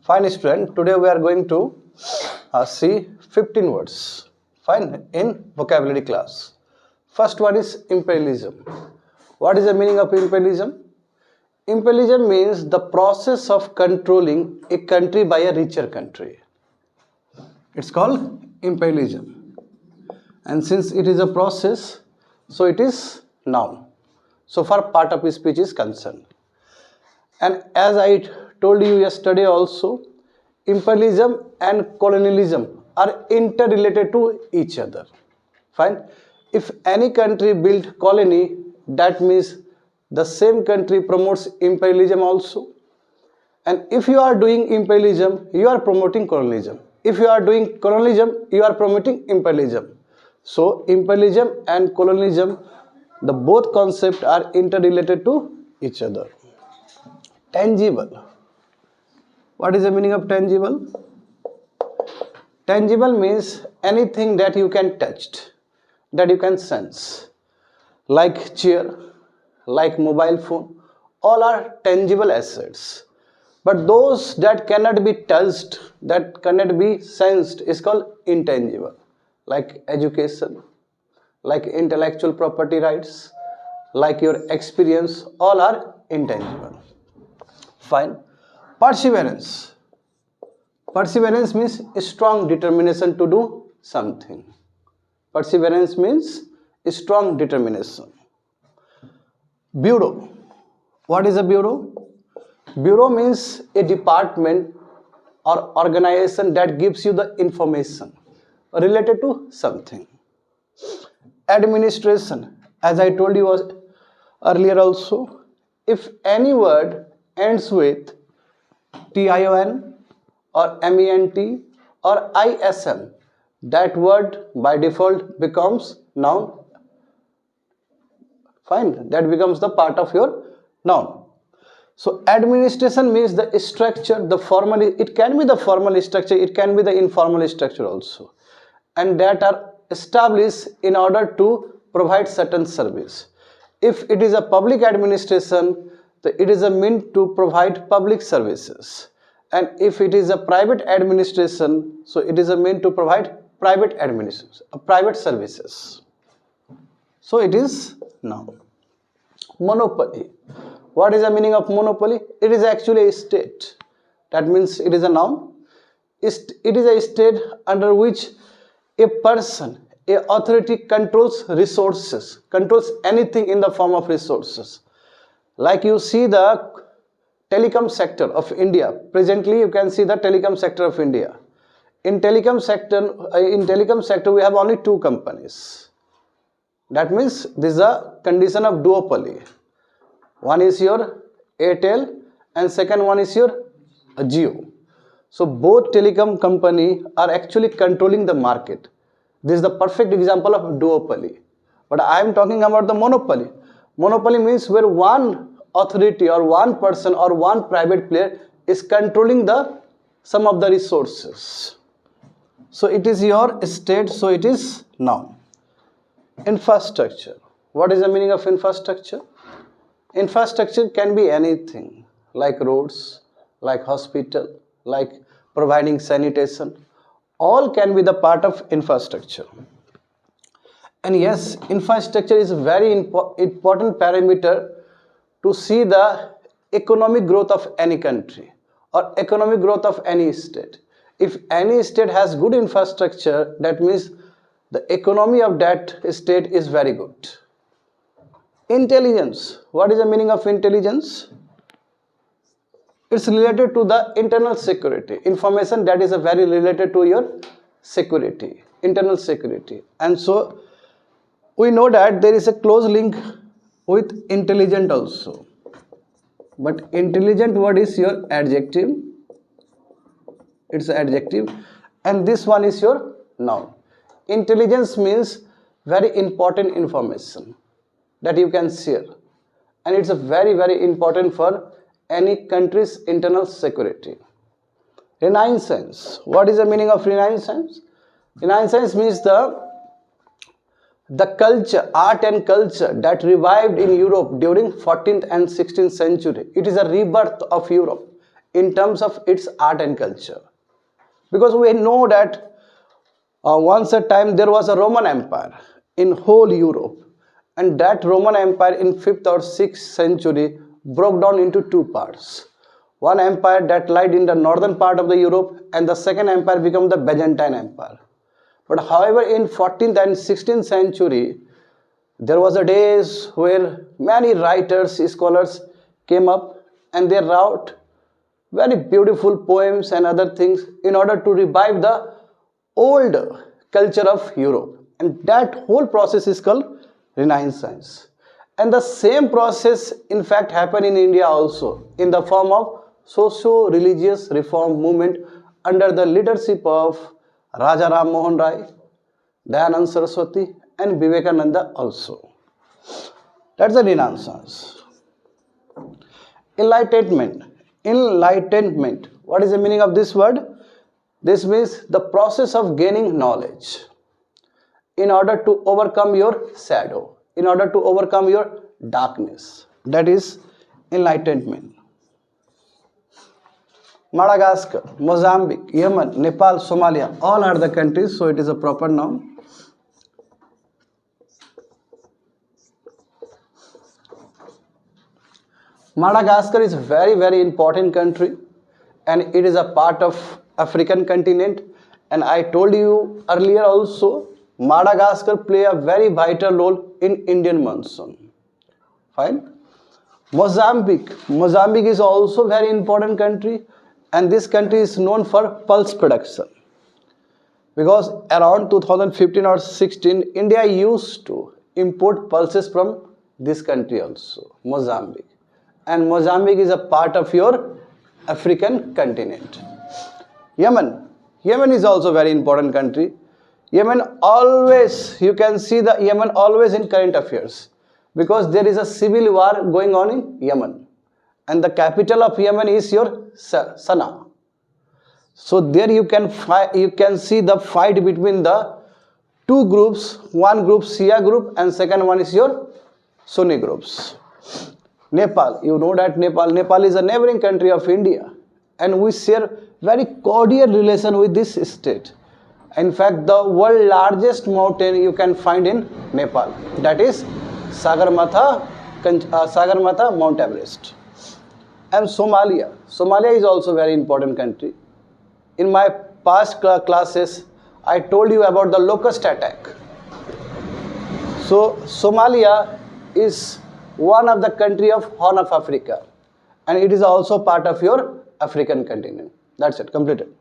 Fine student, today we are going to see 15 words, fine, in vocabulary class. First one is imperialism. What is the meaning of imperialism? Imperialism means the process of controlling a country by a richer country. It's called imperialism. And since it is a process, so it is noun. So far part of speech is concerned. And as I told you yesterday also, imperialism and colonialism are interrelated to each other. Fine. If any country build colony, that means the same country promotes imperialism also. And if you are doing imperialism, you are promoting colonialism. If you are doing colonialism, you are promoting imperialism. So imperialism and colonialism, the both concepts are interrelated to each other. Tangible. What is the meaning of tangible? Tangible means anything that you can touch, that you can sense. Like chair, like mobile phone, all are tangible assets. But those that cannot be touched, that cannot be sensed is called intangible. Like education, like intellectual property rights, like your experience, all are intangible. Fine. Perseverance. Perseverance means a strong determination to do something. Perseverance means a strong determination. Bureau. What is a bureau? Bureau means a department or organization that gives you the information related to something. Administration. As I told you earlier also, if any word ends with TION or MENT or ISM, that word by default becomes noun. Fine, that becomes the part of your noun. So administration means the structure, the formal, it can be the formal structure, it can be the informal structure also, and that are established in order to provide certain service. If it is a public administration, it is a means to provide public services. And if it is a private administration, so it is a means to provide private administration, private services. So it is noun. Monopoly. What is the meaning of monopoly? It is actually a state. That means it is a noun. It is a state under which a person, a authority controls resources, controls anything in the form of resources. Like you see the telecom sector of India. Presently you can see the telecom sector of India. In telecom sector we have only two companies. That means this is a condition of duopoly. One is your Airtel and second one is your Jio. So both telecom company are actually controlling the market. This is the perfect example of duopoly. But I am talking about the monopoly. Monopoly means where one authority or one person or one private player is controlling some of the resources. So it is your state, so it is noun. Infrastructure. What is the meaning of infrastructure? Infrastructure can be anything, like roads, like hospital, like providing sanitation. All can be the part of infrastructure. And yes, infrastructure is a very important parameter to see the economic growth of any country or economic growth of any state. If any state has good infrastructure, that means the economy of that state is very good. Intelligence. What is the meaning of intelligence? It's related to the internal security. Information that is very related to your security, internal security. And so we know that there is a close link with intelligent also. But intelligent word is your adjective. It's adjective. And this one is your noun. Intelligence means very important information that you can share. And it's a very, very important for any country's internal security. Renaissance. What is the meaning of Renaissance? Renaissance means the culture, art and culture that revived in Europe during 14th and 16th century. It is a rebirth of Europe in terms of its art and culture. Because we know that once a time there was a Roman Empire in whole Europe, and that Roman Empire in 5th or 6th century broke down into two parts. One empire that lied in the northern part of the Europe, and the second empire became the Byzantine Empire. But however, in 14th and 16th century, there was a days where many writers, scholars came up and they wrote very beautiful poems and other things in order to revive the old culture of Europe. And that whole process is called Renaissance. And the same process in fact happened in India also in the form of socio-religious reform movement under the leadership of Raja Ram Mohan Rai, Dayanand Saraswati and Vivekananda also. That's the Renaissance. Enlightenment. Enlightenment. What is the meaning of this word? This means the process of gaining knowledge in order to overcome your shadow, in order to overcome your darkness. That is enlightenment. Madagascar, Mozambique, Yemen, Nepal, Somalia, all are the countries, so it is a proper noun. Madagascar is a very important country, and it is a part of African continent. And I told you earlier also, Madagascar play a very vital role in Indian monsoon. Fine. Mozambique. Mozambique is also very important country, and this country is known for pulse production. Because around 2015 or 16, India used to import pulses from this country also, Mozambique. And Mozambique is a part of your African continent. Yemen. Yemen is also a very important country. Yemen always, you can see the Yemen always in current affairs, because there is a civil war going on in Yemen. And the capital of Yemen is your Sana'a. So there you can see the fight between the two groups, one group Shia group and second one is your Sunni groups. Nepal, you know that Nepal is a neighboring country of India, and we share very cordial relation with this state. In fact, the world's largest mountain you can find in Nepal, that is Sagarmatha Mount Everest. And Somalia. Somalia is also a very important country. In my past classes, I told you about the locust attack. So Somalia is one of the country of Horn of Africa, and it is also part of your African continent. That's it, completed.